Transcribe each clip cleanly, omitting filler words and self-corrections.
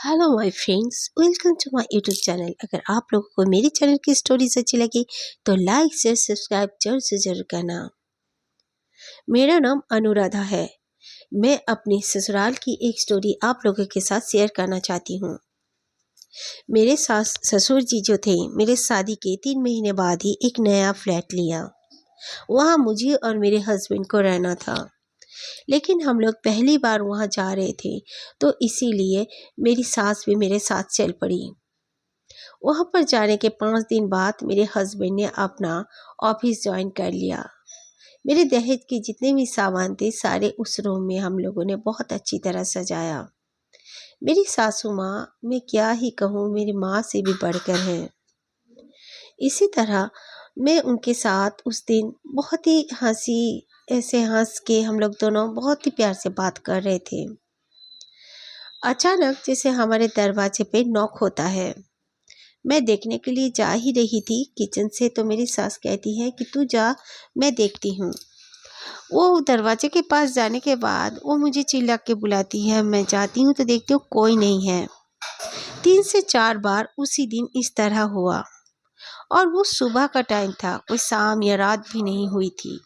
Hello my friends, welcome to my YouTube channel. अगर आप लोगों को मेरे चैनल की स्टोरीज अच्छी लगी तो लाइक शेयर सब्सक्राइब जरूर से जरूर करना। मेरा नाम अनुराधा है। मैं अपनी ससुराल की एक स्टोरी आप लोगों के साथ शेयर करना चाहती हूँ। मेरे सास ससुर जी जो थे, मेरे शादी के 3 महीने बाद ही एक नया फ्लैट लिया। वहाँ मुझे और मेरे हस्बैंड को रहना था, लेकिन हम लोग पहली बार वहाँ जा रहे थे, तो इसीलिए मेरी सास भी मेरे साथ चल पड़ी। वहाँ पर जाने के 5 दिन बाद मेरे हस्बैंड ने अपना ऑफिस ज्वाइन कर लिया। मेरे दहेज के जितने भी सामान थे सारे उस रूम में हम लोगों ने बहुत अच्छी तरह सजाया। मेरी सासू माँ, मैं क्या ही कहूँ, मेरी माँ से भी बढ़कर हैं। इसी तरह मैं उनके साथ उस दिन बहुत ही ऐसे हंस के हम लोग दोनों बहुत ही प्यार से बात कर रहे थे। अचानक जैसे हमारे दरवाजे पे नॉक होता है। मैं देखने के लिए जा ही रही थी किचन से, तो मेरी सास कहती है कि तू जा, मैं देखती हूँ। वो दरवाजे के पास जाने के बाद वो मुझे चिल्ला के बुलाती है। मैं जाती हूँ तो देखती हूँ कोई नहीं है। 3 से 4 बार उसी दिन इस तरह हुआ, और वो सुबह का टाइम था, कोई शाम या रात भी नहीं हुई थी।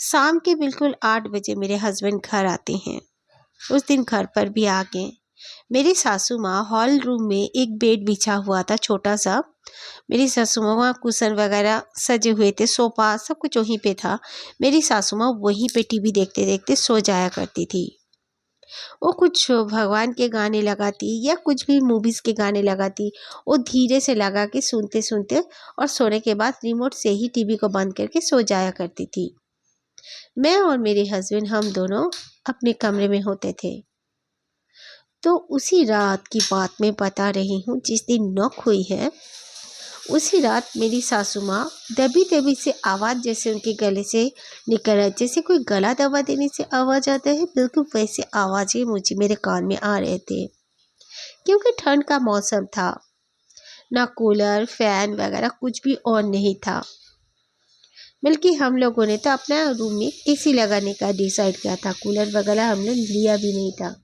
शाम के बिल्कुल 8 बजे मेरे हस्बैंड घर आते हैं। उस दिन घर पर भी आ गए। मेरी सासू माँ हॉल रूम में एक बेड बिछा हुआ था, छोटा सा। मेरी सासू माँ वहाँ कुशन वगैरह सजे हुए थे, सोफा सब कुछ वहीं पे था। मेरी सासू माँ वहीं पे टीवी देखते देखते सो जाया करती थी। वो कुछ भगवान के गाने लगाती या कुछ भी मूवीज़ के गाने लगाती। वो धीरे से लगा के सुनते सुनते और सोने के बाद रिमोट से ही टीवी को बंद करके सो जाया करती थी। मैं और मेरे हस्बैंड हम दोनों अपने कमरे में होते थे। तो उसी रात की बात मैं बता रही हूँ, जिस दिन नॉक हुई है। उसी रात मेरी सासू माँ दबी दबी से आवाज़ जैसे उनके गले से निकल रहा है, जैसे कोई गला दबा देने से आवाज़ आता है, बिल्कुल वैसे आवाज़ें मुझे मेरे कान में आ रहे थे। क्योंकि ठंड का मौसम था, ना कूलर फैन वगैरह कुछ भी ऑन नहीं था। बल्कि हम लोगों ने तो अपना रूम में एसी लगाने का डिसाइड किया था, कूलर वगैरह हमने लिया भी नहीं था।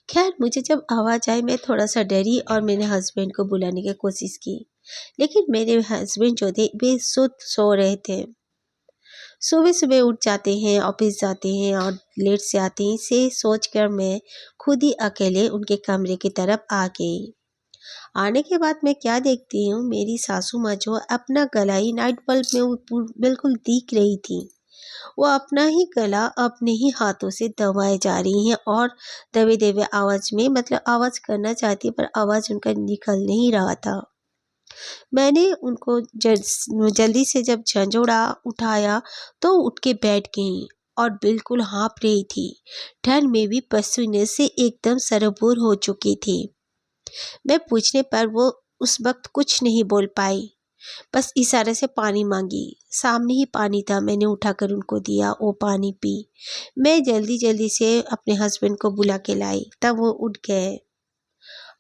खैर, मुझे जब आवाज़ आई मैं थोड़ा सा डरी और मैंने हस्बैंड को बुलाने की कोशिश की, लेकिन मेरे हस्बैंड जो थे वे सो रहे थे। सुबह सुबह उठ जाते हैं, ऑफिस जाते हैं और लेट से आते हैं, इसे सोचकर मैं खुद ही अकेले उनके कमरे की तरफ आ गई। आने के बाद मैं क्या देखती हूँ, मेरी सासू माँ जो अपना गला ही नाइट बल्ब में वो बिल्कुल दिख रही थी। वो अपना ही गला अपने ही हाथों से दबाए जा रही हैं और दबे दबे आवाज़ में, मतलब आवाज़ करना चाहती है पर आवाज़ उनका निकल नहीं रहा था। मैंने उनको जल्दी से जब झंझोड़ा उठाया तो उठ के बैठ गई और बिल्कुल हाँफ रही थी। ठंड में भी पसीने से एकदम सरबोर हो चुकी थी। मैं पूछने पर वो उस वक्त कुछ नहीं बोल पाई, बस इशारे से पानी मांगी। सामने ही पानी था, मैंने उठाकर उनको दिया, वो पानी पी। मैं जल्दी जल्दी से अपने हस्बैंड को बुला के लाई, तब वो उठ गए।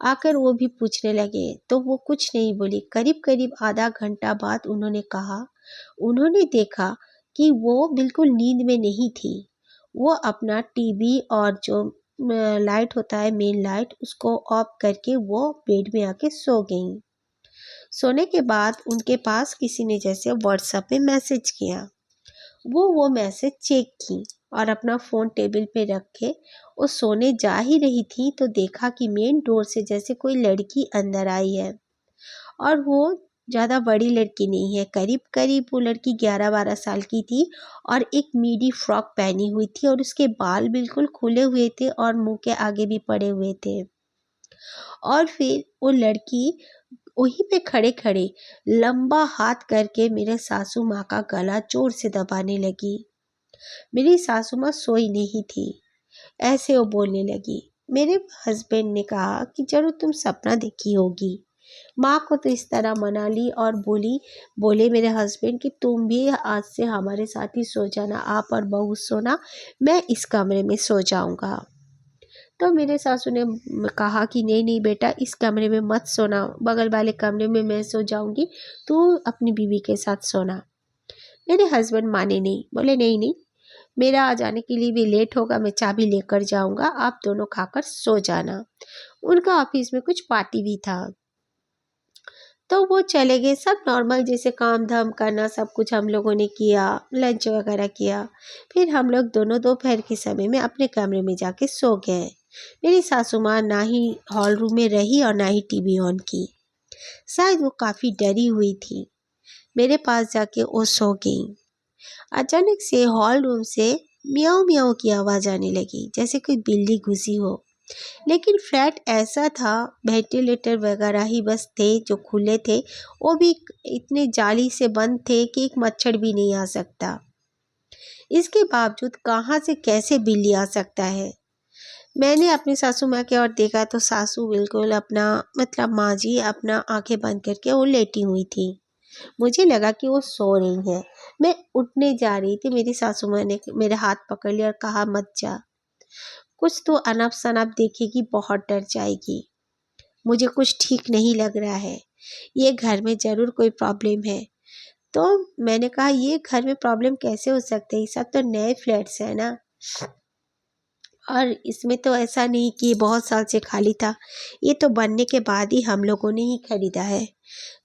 आकर वो भी पूछने लगे तो वो कुछ नहीं बोली। करीब करीब आधा घंटा बाद उन्होंने कहा, उन्होंने देखा कि वो बिल्कुल नींद में नहीं थी। वो अपना टीवी और जो लाइट होता है मेन लाइट, उसको ऑफ करके वो बेड में आके सो गई। सोने के बाद उनके पास किसी ने जैसे व्हाट्सएप पे मैसेज किया। वो मैसेज चेक की और अपना फ़ोन टेबल पे रख के वो सोने जा ही रही थी तो देखा कि मेन डोर से जैसे कोई लड़की अंदर आई है। और वो ज़्यादा बड़ी लड़की नहीं है, करीब करीब वो लड़की 11-12 साल की थी और एक मिडी फ्रॉक पहनी हुई थी और उसके बाल बिल्कुल खुले हुए थे और मुंह के आगे भी पड़े हुए थे। और फिर वो लड़की वहीं पे खड़े खड़े लंबा हाथ करके मेरे सासू माँ का गला जोर से दबाने लगी। मेरी सासू माँ सोई नहीं थी, ऐसे वो बोलने लगी। मेरे हस्बैंड ने कहा कि जरूर तुम सपना देखी होगी। माँ को तो इस तरह मना ली और बोले मेरे हस्बैंड कि तुम भी आज से हमारे साथ ही सो जाना, आप और बहू सोना, मैं इस कमरे में सो जाऊंगा। तो मेरे सासू ने कहा कि नहीं नहीं बेटा, इस कमरे में मत सोना, बगल वाले कमरे में मैं सो जाऊंगी, तू अपनी बीवी के साथ सोना। मेरे हस्बैंड माने नहीं, बोले नहीं नहीं, मेरा आ जाने के लिए भी लेट होगा, मैं चाबी लेकर जाऊंगा, आप दोनों खाकर सो जाना। उनका ऑफिस में कुछ पार्टी भी था, तो वो चले गए। सब नॉर्मल जैसे काम धाम करना सब कुछ हम लोगों ने किया, लंच वगैरह किया। फिर हम लोग दोनों दोपहर के समय में अपने कमरे में जाके सो गए। मेरी सासू माँ ना ही हॉल रूम में रही और ना ही टीवी ऑन की। शायद वो काफ़ी डरी हुई थी। मेरे पास जाके वो सो गई। अचानक से हॉल रूम से म्याऊं म्याऊं की आवाज़ आने लगी, जैसे कोई बिल्ली घुसी हो। लेकिन फ्लैट ऐसा था, वेंटिलेटर वगैरह ही बस थे जो खुले थे, वो भी इतने जाली से बंद थे कि एक मच्छर भी नहीं आ सकता। इसके बावजूद कहाँ से कैसे बिल्ली आ सकता है। मैंने अपनी सासू माँ की ओर देखा तो सासू बिल्कुल अपना मतलब माँ जी अपना आंखें बंद करके वो लेटी हुई थी। मुझे लगा कि वो सो रही है। मैं उठने जा रही थी, मेरी सासू माँ ने मेरे हाथ पकड़ लिया और कहा, मत जा, कुछ तो अनप शनप देखेगी, बहुत डर जाएगी। मुझे कुछ ठीक नहीं लग रहा है, ये घर में ज़रूर कोई प्रॉब्लम है। तो मैंने कहा, ये घर में प्रॉब्लम कैसे हो सकते हैं, सब तो नए फ्लैट्स है ना, और इसमें तो ऐसा नहीं कि बहुत साल से खाली था, ये तो बनने के बाद ही हम लोगों ने ही खरीदा है।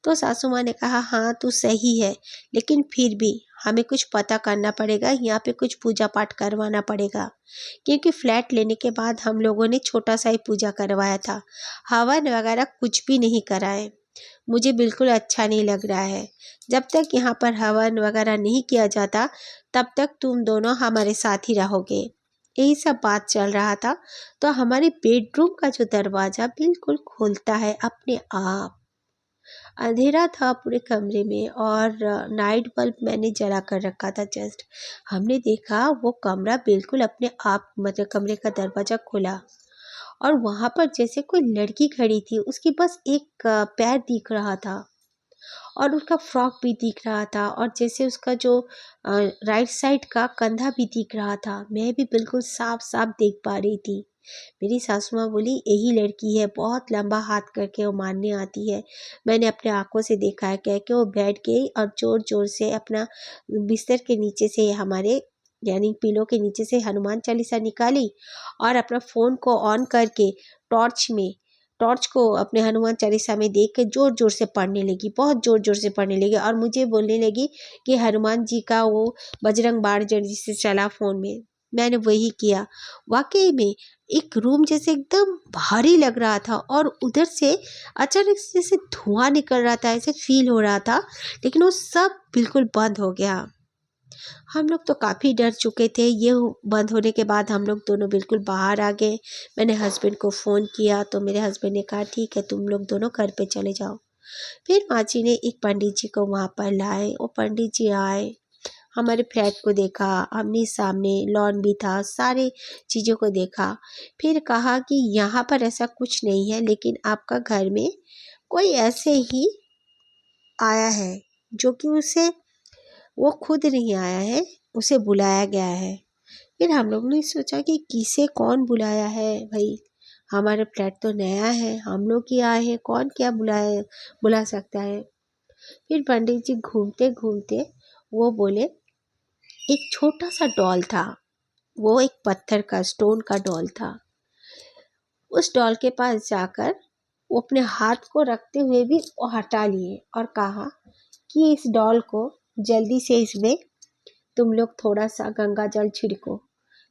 तो सासू माँ ने कहा, हाँ तू सही है, लेकिन फिर भी हमें कुछ पता करना पड़ेगा, यहाँ पे कुछ पूजा पाठ करवाना पड़ेगा, क्योंकि फ्लैट लेने के बाद हम लोगों ने छोटा सा ही पूजा करवाया था, हवन वगैरह कुछ भी नहीं कराए। मुझे बिल्कुल अच्छा नहीं लग रहा है। जब तक यहाँ पर हवन वगैरह नहीं किया जाता तब तक तुम दोनों हमारे साथ ही रहोगे। यही सब बात चल रहा था तो हमारे बेडरूम का जो दरवाज़ा बिल्कुल खुलता है अपने आप। अंधेरा था पूरे कमरे में और नाइट बल्ब मैंने जला कर रखा था जस्ट। हमने देखा वो कमरा बिल्कुल अपने आप, मतलब कमरे का दरवाज़ा खुला और वहाँ पर जैसे कोई लड़की खड़ी थी, उसकी बस एक पैर दिख रहा था और उसका फ्रॉक भी दिख रहा था और जैसे उसका जो राइट साइड का कंधा भी दिख रहा था, मैं भी बिल्कुल साफ साफ देख पा रही थी। मेरी सासू माँ बोली, यही लड़की है, बहुत लंबा हाथ करके वो मारने आती है, मैंने अपने आंखों से देखा है, कह के वो बैठ गई और जोर जोर से अपना बिस्तर के नीचे से, हमारे यानी पिलो के नीचे से हनुमान चालीसा निकाली और अपना फ़ोन को ऑन करके टॉर्च को अपने हनुमान चालीसा में देख के जोर जोर से पढ़ने लगी, बहुत जोर जोर से पढ़ने लगी और मुझे बोलने लगी कि हनुमान जी का वो बजरंग बाण जिसे चला फ़ोन में। मैंने वही किया। वाकई में एक रूम जैसे एकदम भारी लग रहा था और उधर से अचानक से जैसे धुआं निकल रहा था, ऐसे फील हो रहा था, लेकिन वो सब बिल्कुल बंद हो गया। हम लोग तो काफ़ी डर चुके थे। ये बंद होने के बाद हम लोग दोनों बिल्कुल बाहर आ गए। मैंने हस्बैंड को फ़ोन किया तो मेरे हस्बैंड ने कहा, ठीक है तुम लोग दोनों घर पे चले जाओ। फिर माँ जी ने एक पंडित जी को वहाँ पर लाए। वो पंडित जी आए, हमारे फ्लैट को देखा, आमने सामने लॉन भी था, सारे चीज़ों को देखा। फिर कहा कि यहाँ पर ऐसा कुछ नहीं है, लेकिन आपका घर में कोई ऐसे ही आया है जो कि उसे, वो खुद नहीं आया है, उसे बुलाया गया है। फिर हम लोग ने सोचा कि किसे कौन बुलाया है भाई, हमारे फ्लैट तो नया है, हम लोग ही आए हैं, कौन क्या बुला सकता है। फिर पंडित जी घूमते घूमते वो बोले, एक छोटा सा डॉल था, वो एक पत्थर का, स्टोन का डॉल था। उस डॉल के पास जाकर वो अपने हाथ को रखते हुए भी वो हटा लिए और कहा कि इस डॉल को जल्दी से इसमें तुम लोग थोड़ा सा गंगा जल छिड़को,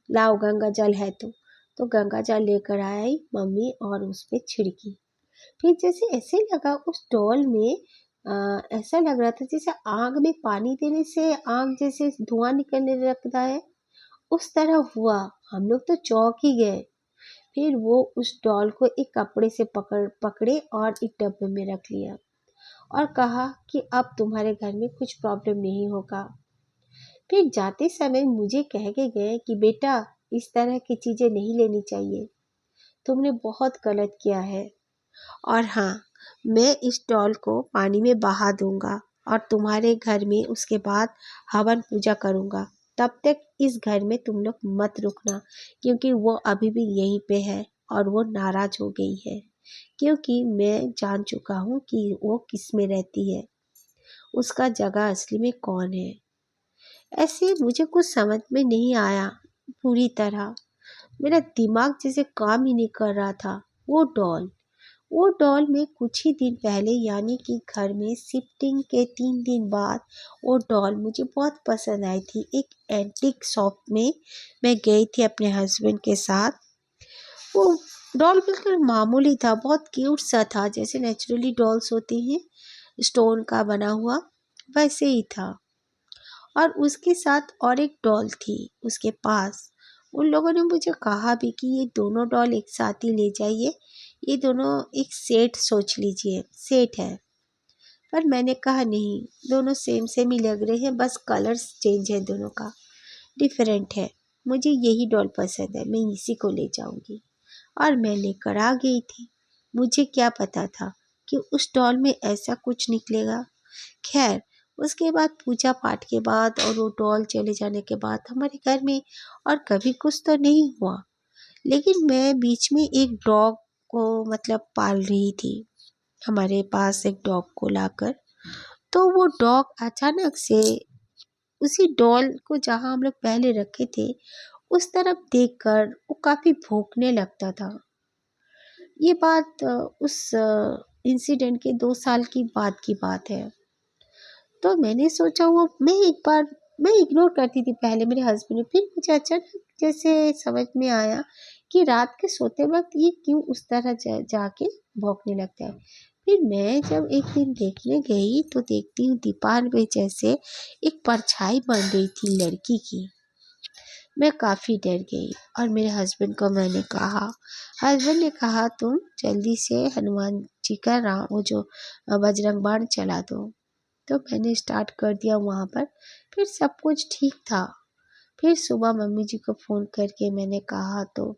लाओ गंगा जल है तो गंगा जल लेकर आई मम्मी और उस पर छिड़की। फिर जैसे ऐसे लगा उस डॉल में, ऐसा लग रहा था जैसे आग में पानी देने से आग जैसे धुआं निकलने लगता है, उस तरह हुआ। हम लोग तो चौंक ही गए। फिर वो उस डॉल को एक कपड़े से पकड़े और एक डब्बे में रख लिया और कहा कि अब तुम्हारे घर में कुछ प्रॉब्लम नहीं होगा। फिर जाते समय मुझे कह के गए कि बेटा, इस तरह की चीज़ें नहीं लेनी चाहिए, तुमने बहुत गलत किया है। और हाँ, मैं इस डॉल को पानी में बहा दूंगा और तुम्हारे घर में उसके बाद हवन पूजा करूंगा। तब तक इस घर में तुम लोग मत रुकना, क्योंकि वो अभी भी यहीं पे है और वो नाराज हो गई है, क्योंकि मैं जान चुका हूँ कि वो किस में रहती है, उसका जगह असली में कौन है। ऐसे मुझे कुछ समझ में नहीं आया पूरी तरह। मेरा दिमाग जैसे काम ही नहीं कर रहा था। वो डॉल में कुछ ही दिन पहले यानी कि घर में शिफ्टिंग के 3 दिन बाद वो डॉल मुझे बहुत पसंद आई थी। एक एंटीक शॉप में मैं गई थी अपने हस्बैंड के साथ। वो डॉल बिल्कुल मामूली था, बहुत क्यूट सा था, जैसे नेचुरली डॉल्स होती हैं स्टोन का बना हुआ, वैसे ही था। और उसके साथ और एक डॉल थी उसके पास। उन लोगों ने मुझे कहा भी कि ये दोनों डॉल एक साथ ही ले जाइए, ये दोनों एक सेट सोच लीजिए, सेट है। पर मैंने कहा नहीं, दोनों सेम सेम ही लग रहे हैं, बस कलर्स चेंज है, दोनों का डिफरेंट है। मुझे यही डॉल पसंद है, मैं इसी को ले जाऊंगी। और मैं लेकर आ गई थी। मुझे क्या पता था कि उस डॉल में ऐसा कुछ निकलेगा। खैर, उसके बाद पूजा पाठ के बाद और वो डॉल चले जाने के बाद हमारे घर में और कभी कुछ तो नहीं हुआ। लेकिन मैं बीच में एक डॉग को मतलब पाल रही थी, हमारे पास एक डॉग को लाकर। तो वो डॉग अचानक से उसी डॉल को जहाँ हम लोग पहले रखे थे उस तरफ देखकर वो काफ़ी भौंकने लगता था। ये बात उस इंसिडेंट के 2 साल की बाद की बात है। तो मैंने सोचा वो मैं इग्नोर करती थी पहले मेरे हस्बैंड ने, फिर मुझे अचानक जैसे समझ में आया कि रात के सोते वक्त ये क्यों उस तरह जाके भौंकने लगता है। फिर मैं जब एक दिन देखने गई तो देखती हूँ दीवार में जैसे एक परछाई बन रही थी लड़की की। मैं काफ़ी डर गई और मेरे हस्बैंड को मैंने कहा। हस्बैंड ने कहा तुम जल्दी से हनुमान जी का राम वो जो बजरंग बाण चला दो। तो मैंने स्टार्ट कर दिया वहाँ पर। फिर सब कुछ ठीक था। फिर सुबह मम्मी जी को फ़ोन करके मैंने कहा तो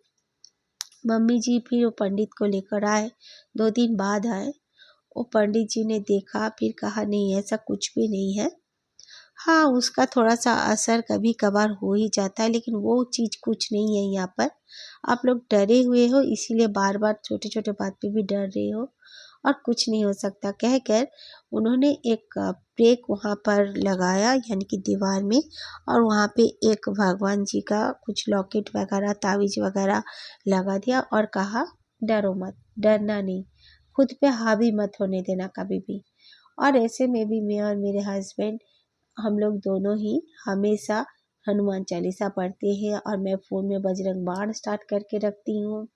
मम्मी जी फिर वो पंडित को लेकर आए। 2 दिन बाद आए। वो पंडित जी ने देखा, फिर कहा नहीं ऐसा कुछ भी नहीं है। हाँ, उसका थोड़ा-सा असर कभी-कभार हो ही जाता है, लेकिन वो चीज़ कुछ नहीं है यहाँ पर। आप लोग डरे हुए हो, इसीलिए बार-बार छोटे-छोटे बात पे भी डर रहे हो, और कुछ नहीं हो सकता कहकर उन्होंने एक ब्रेक वहाँ पर लगाया यानी कि दीवार में, और वहाँ पे एक भगवान जी का कुछ लॉकेट वगैरह, ताबीज़ वगैरह लगा दिया और कहा डरो मत, डरना नहीं, खुद पे हावी मत होने देना कभी भी। और ऐसे में भी मैं और मेरे हस्बैंड हम लोग दोनों ही हमेशा हनुमान चालीसा पढ़ते हैं, और मैं फ़ोन में बजरंग बाण स्टार्ट करके रखती हूँ।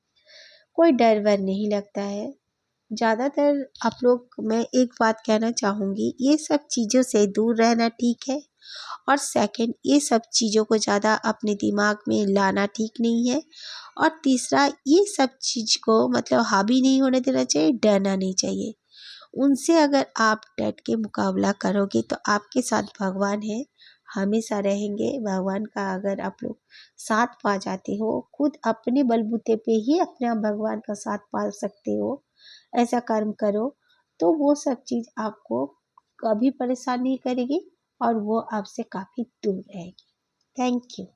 कोई डर वर नहीं लगता है। ज़्यादातर आप लोग, मैं एक बात कहना चाहूँगी, ये सब चीज़ों से दूर रहना ठीक है। और सेकंड, ये सब चीज़ों को ज़्यादा अपने दिमाग में लाना ठीक नहीं है। और तीसरा, ये सब चीज़ को मतलब हावी नहीं होने देना चाहिए, डरना नहीं चाहिए। उनसे अगर आप डट के मुकाबला करोगे तो आपके साथ भगवान है, हमेशा रहेंगे। भगवान का अगर आप लोग साथ पा जाते हो, खुद अपने बलबूते पे ही अपने आप भगवान का साथ पा सकते हो, ऐसा कर्म करो तो वो सब चीज़ आपको कभी परेशान नहीं करेगी और वो आपसे काफ़ी दूर रहेगी। Thank you.